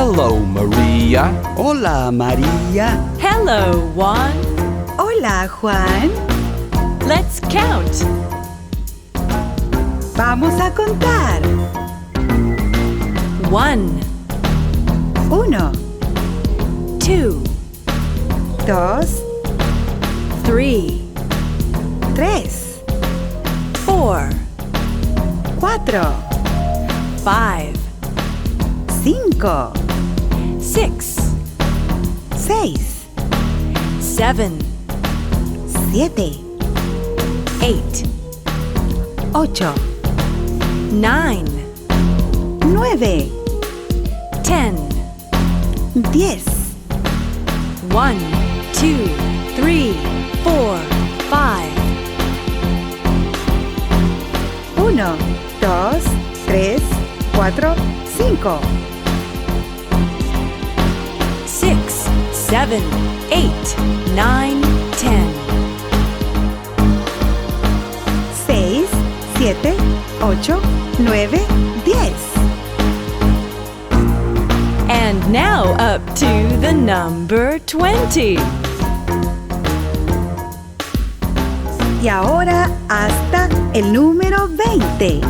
Hello, Maria. Hola, María. Hello, Juan. Hola, Juan. Let's count. Vamos a contar. 1, 1, 2, 2, 3, 3, 4, 4, 5, 5, 6, 6, 7, 7, 8, 8, 9, 9, 10. 10, 1, 2, 3, 4, 5. 1, 2, 3, 4, 5, 6, 7, 8, 9, 10. 6, 7, 8, 9, 10. And now up to the number 20. Y ahora hasta el número 20.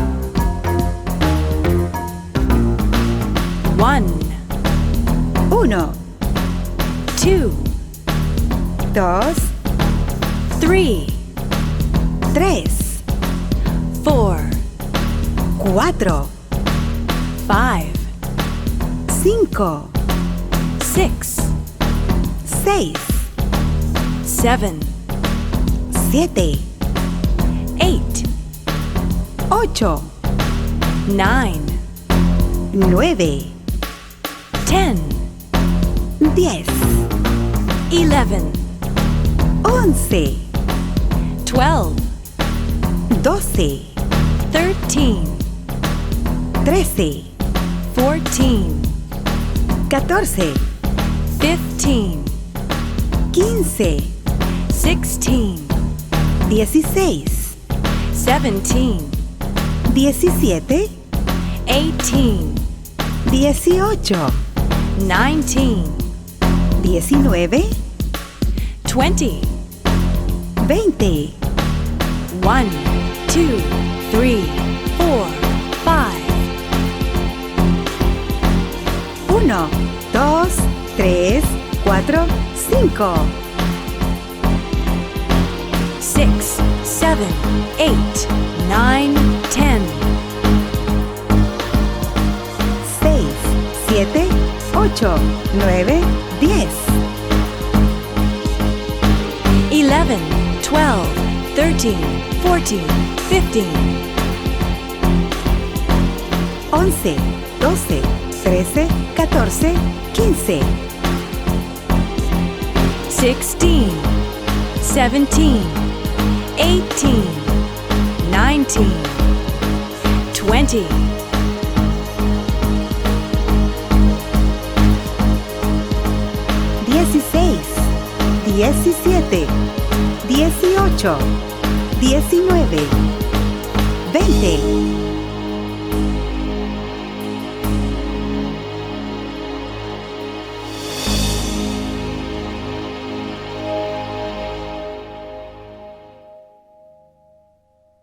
1, 1, 2, 2, 3, 3, 4, 4, 5, 5, 6, 6, 7, 7, 8, 8, 9, 9, 10, 10, 11, 11, 12, 12, 13, 13, 14, 14, 15, 15, 16, 16, 17, 17, 18, 18, 19, 19, 20, 20, 1, 2, 3, 4, 5, 1, 2, 3, 4, 5, 6, 7, 8, 9, 10, 6, 7, 8, 9, 10, 11, 12, 13, 14, 15, 11, 12, 13, 14, 15, 16, 17, 18, 19, 20, 16, 17, 18, 19,